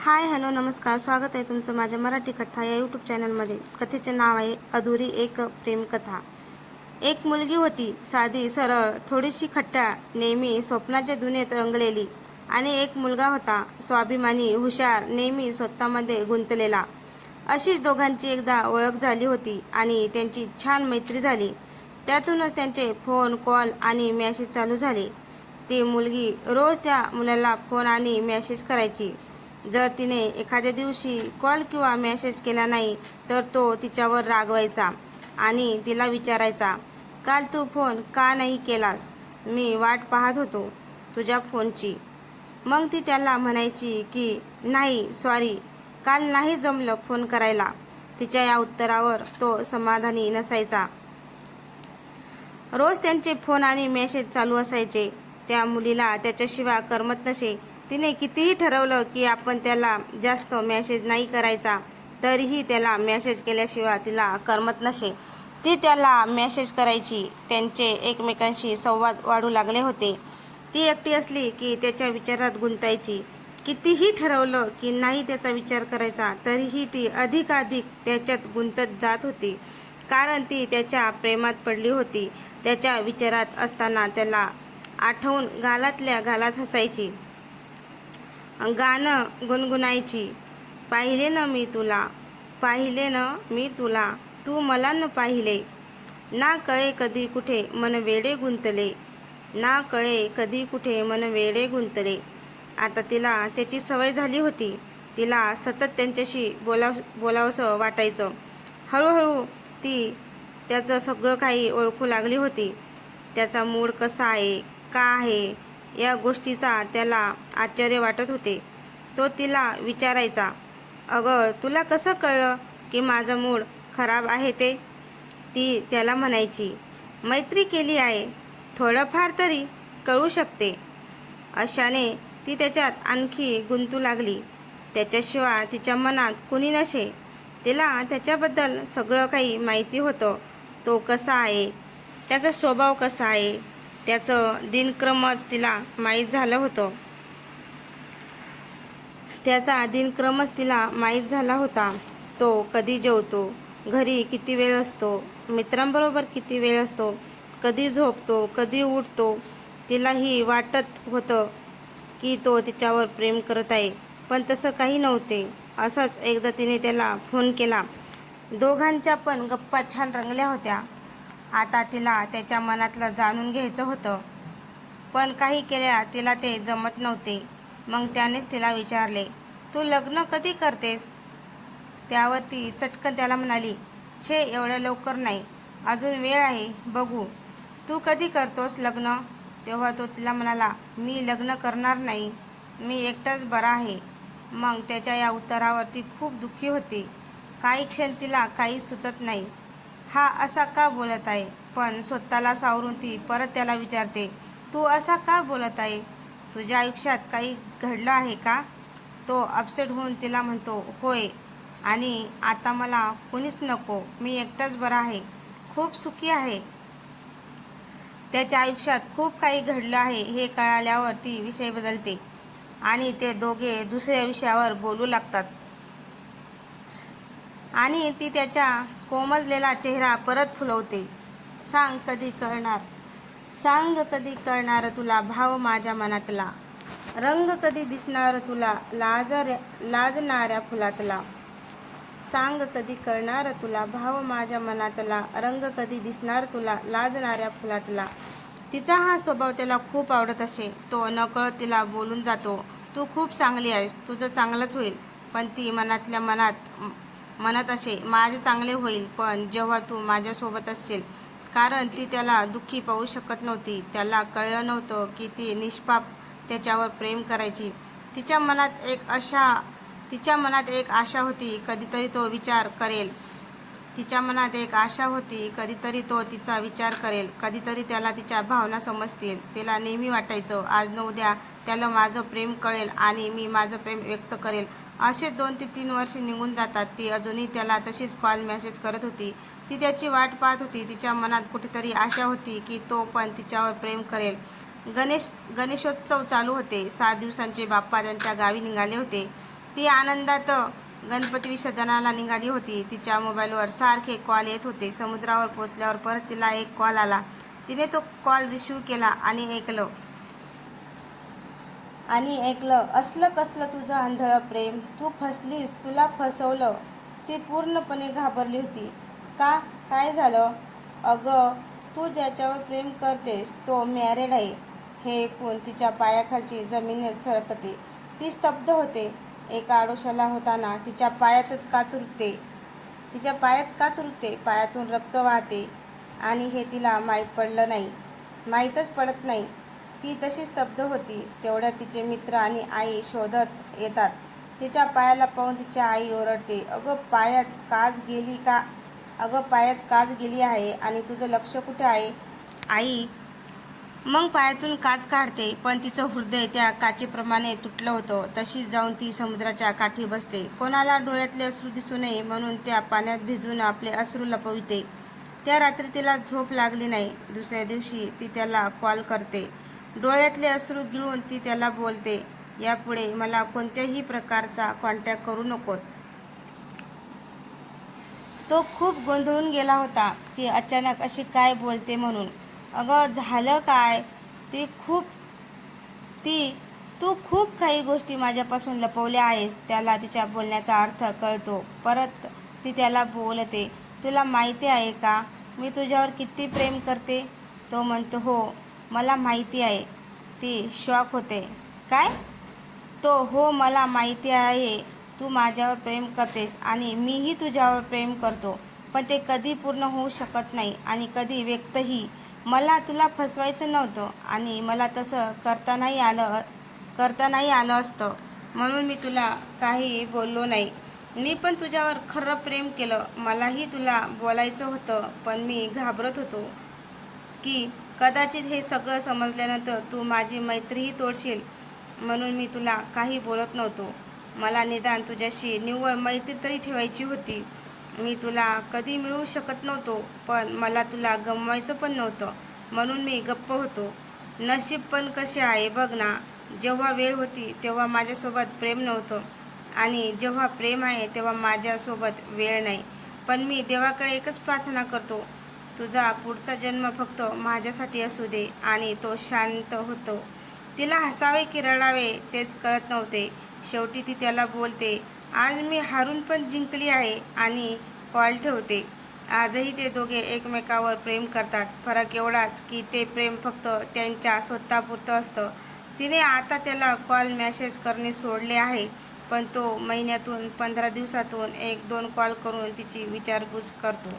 Hi hello नमस्कार, स्वागत आहे तुमचं माझ्या मराठी कथा या यूट्यूब चॅनलमध्ये. कथेचे नाव आहे अधुरी एक प्रेमकथा. एक मुलगी होती, साधी सरळ, थोडीशी खट्टाळ, नेहमी स्वप्नाच्या दुनियेत रंगलेली. आणि एक मुलगा होता, स्वाभिमानी, हुशार, नेहमी स्वतःमध्ये गुंतलेला. अशीच दोघांची एकदा ओळख झाली होती आणि त्यांची छान मैत्री झाली. त्यातूनच त्यांचे फोन कॉल आणि मॅसेज चालू झाले. ती मुलगी रोज त्या मुलाला फोन आणि मॅसेज करायची. जर तिने एखाद्या दिवशी कॉल किंवा मेसेज केला नाही तर तो तिच्यावर रागवायचा आणि तिला विचारायचा, काल तू फोन का नाही केलास? मी वाट पाहत होतो तुझ्या फोनची. मग ती त्याला म्हणायची की नाही सॉरी, काल नाही जमलं फोन करायला. तिच्या या उत्तरावर तो समाधानी नसायचा. रोज त्यांचे फोन आणि मेसेज चालू असायचे. त्या मुलीला त्याच्याशिवाय करमत नसे. तिने कितीही ठरवलं की आपण त्याला जास्त मेसेज नाही करायचा, तरीही त्याला मेसेज केल्याशिवाय तिला करमत नसे. ती त्याला मेसेज करायची. त्यांचे एकमेकांशी संवाद वाढू लागले होते. ती एकटी असली की त्याच्या विचारात गुंतायची. कितीही ठरवलं की नाही त्याचा विचार करायचा, तरीही ती अधिकाधिक त्याच्यात गुंतत जात होती. कारण ती त्याच्या प्रेमात पडली होती. त्याच्या विचारात असताना त्याला आठवून गालातल्या गालात हसायची. गाणं गुणगुणायची. पाहिले न मी तुला, पाहिले न मी तुला, तू मला न पाहिले. ना कळे कधी कुठे मन वेडे गुंतले, ना कळे कधी कुठे मन वेडे गुंतले. आता तिला त्याची सवय झाली होती. तिला सतत त्यांच्याशी बोलावंसं वाटायचं. हळूहळू ती त्याचं सगळं काही ओळखू लागली होती. त्याचा मूड कसा आहे, का आहे, या गोष्टीचा त्याला आश्चर्य वाटत होते. तो तिला विचारायचा, अगं तुला कसं कळलं की माझा मूड खराब आहे ते? ती त्याला म्हणायची, मैत्री केली आहे, थोडंफार तरी कळू शकते. अशाने ती त्याच्यात आणखी गुंतू लागली. त्याच्याशिवाय तिच्या मनात कुणी नसे. तिला त्याच्याबद्दल सगळं काही माहिती होतं. तो कसा आहे, त्याचा स्वभाव कसा आहे, त्याचं दिनक्रमच तिला माहीत झालं होतं. त्याचा दिनक्रमच तिला माहीत झाला होता. तो कधी जेवतो, घरी किती वेळ असतो, मित्रांबरोबर किती वेळ असतो, कधी झोपतो, कधी उठतो. तिलाही वाटत होतं की तो तिच्यावर प्रेम करत आहे, पण तसं काही नव्हते. असंच एकदा तिने त्याला फोन केला. दोघांच्या पण गप्पा छान रंगल्या होत्या. आता तिला त्याच्या मनातलं जाणून घ्यायचं होतं, पण काही केल्या तिला ते जमत नव्हते. मग त्यानेच तिला विचारले, तू लग्न कधी करतेस? त्यावर ती चटकन त्याला म्हणाली, छे एवढ्या लवकर नाही, अजून वेळ आहे, बघू. तू कधी करतोस लग्न? तेव्हा तो तिला म्हणाला, मी लग्न करणार नाही, मी एकटाच बरा आहे. मग त्याच्या या उत्तरावर ती खूप दुःखी होती. काही क्षण तिला काही सुचत नाही. हा असा का बोलत आहे? पण स्वतःला सावरून ती परत त्याला विचारते, तू असा का बोलत आहे? तुझ्या आयुष्यात काही घडलं आहे का? तो अपसेट होऊन तिला म्हणतो, होय, आणि आता मला कोणीच नको, मी एकटाच बरा आहे, खूप सुखी आहे. त्याच्या आयुष्यात खूप काही घडलं आहे हे कळाल्यावर ती विषय बदलते आणि ते दोघे दुसऱ्या विषयावर बोलू लागतात. आणि ती त्याच्या कोमजलेला चेहरा परत फुलवते. सांग कधी कळणार, सांग कधी कळणार तुला भाव माझ्या मनातला, रंग कधी दिसणार तुला लाजणाऱ्या फुलातला. सांग कधी कळणार तुला भाव माझ्या मनातला, रंग कधी दिसणार तुला लाजणाऱ्या फुलातला. तिचा हा स्वभाव त्याला खूप आवडत असे. तो नकळत तिला बोलून जातो, तू खूप चांगली आहेस, तुझं चांगलंच होईल. पण ती मनातल्या मनात म्हणत असे, माझे चांगले होईल पण जेव्हा तू माझ्यासोबत असशील. कारण ती त्याला दुःखी पाहू शकत नव्हती. त्याला कळलं नव्हतं की ती निष्पाप त्याच्यावर प्रेम करायची. तिच्या मनात एक आशा होती, कधीतरी तो विचार करेल. तिच्या मनात एक आशा होती, कधीतरी तो तिचा विचार करेल, कधीतरी त्याला तिच्या भावना समजतील. तिला नेहमी वाटायचं, आज न उद्या त्याला माझं प्रेम कळेल आणि मी माझं प्रेम व्यक्त करेल. असे 2 ते 3 वर्षे निघून जातात. ती अजूनही त्याला तशीच कॉल मेसेज करत होती. ती त्याची वाट पाहत होती. तिच्या मनात कुठेतरी आशा होती की तो पण तिच्यावर प्रेम करेल. गणेशोत्सव चालू होते. 7 दिवसांचे बाप्पा त्यांच्या गावी निघाले होते. ती आनंदात गणपती विसर्जनाला निघाली होती. तिच्या मोबाईलवर सारखे कॉल येत होते. समुद्रावर पोचल्यावर परत तिला एक कॉल आला. तिने तो कॉल रिसीव्ह केला आणि ऐकलं असलं कसलं तुझं आंधळं प्रेम, तू फसलीस, तुला फसवलं. ती पूर्णपणे घाबरली होती. का? काय झालं? अगं, तू ज्याच्यावर प्रेम करतेस तो मॅरेड आहे हे ऐकून तिच्या पायाखालची जमीनच सरकते. ती स्तब्ध होते. एका आडोशाला होताना तिच्या पायात का चुरकते, पायातून रक्त वाहते आणि हे तिला माहीतच पडत नाही. ती तशी स्तब्ध होती. तेवढ्यात तिचे मित्र आणि आई शोधत येतात. तिच्या पायाला पाहून तिची आई ओरडते, अगं पायात काच गेली आहे आणि तुझं लक्ष कुठे आहे? आई मग पायातून काच काढते, पण तिचं हृदय त्या काचेप्रमाणे तुटलं होतं. तशीच जाऊन ती समुद्राच्या काठी बसते. कोणाला डोळ्यातले अश्रू दिसू नये म्हणून त्या पाण्यात भिजून आपले अश्रू लपविते. त्या रात्री तिला झोप लागली नाही. दुसऱ्या दिवशी ती त्याला कॉल करते. डोळ्यातले अश्रू गिळून ती त्याला बोलते, यापुढे मला कोणत्याही प्रकारचा कॉन्टॅक्ट करू नकोस. तो खूप गोंधळून गेला होता. ती अचानक अशी काय बोलते म्हणून. अगं झालं काय? तू खूप काही गोष्टी माझ्यापासून लपवल्या आहेस. त्याला तिच्या बोलण्याचा अर्थ कळतो. परत ती त्याला बोलते, तुला माहिती आहे का मी तुझ्यावर किती प्रेम करते? तो म्हणतो, हो मला माहिती आहे. ती शॉक होते. काय? तो हो मला माहिती आहे तू माझ्यावर प्रेम करतेस आणि मीही तुझ्यावर प्रेम करतो, पण ते कधी पूर्ण होऊ शकत नाही आणि कधी व्यक्तही. मला तुला फसवायचं नव्हतं आणि मला तसं करता नाही आलं असतं, म्हणून मी तुला काही बोललो नाही. मी पण तुझ्यावर खरं प्रेम केलं. मलाही तुला बोलायचं होतं, पण मी घाबरत होतो की कदाचित हे सगळं समजल्यानंतर तू माझी मैत्रीही तोडशील, म्हणून मी तुला काही बोलत नव्हतो. मला निदान तुझ्याशी निव्वळ मैत्री तरी ठेवायची होती. मी तुला कधी मिळवू शकत नव्हतो, पण मला तुला गमवायचं पण नव्हतं, म्हणून मी गप्प होतो. नशीब पण कसे आहे बघ ना. जेव्हा वेळ होती तेव्हा माझ्यासोबत प्रेम नव्हतं आणि जेव्हा प्रेम आहे तेव्हा माझ्यासोबत वेळ नाही. पण मी देवाकडे एकच प्रार्थना करतो, तुझा पुढचा जन्म फक्त माझ्यासाठी असू दे. आणि तो शांत होतो. तिला हसावे की रडावे तेच कळत नव्हते. शेवटी ती त्याला बोलते, आज मी हारून पण जिंकली आहे आणि कॉल ठेवते. आजही ते दोघे एकमेकावर प्रेम करतात. फरक एवढाच की ते प्रेम फक्त त्यांच्या स्वतःपुरतं असतं. तिने आता त्याला कॉल मेसेज करणे सोडले आहे, पण तो महिन्यातून 15 दिवसातून 1-2 कॉल करून तिची विचारपूस करतो.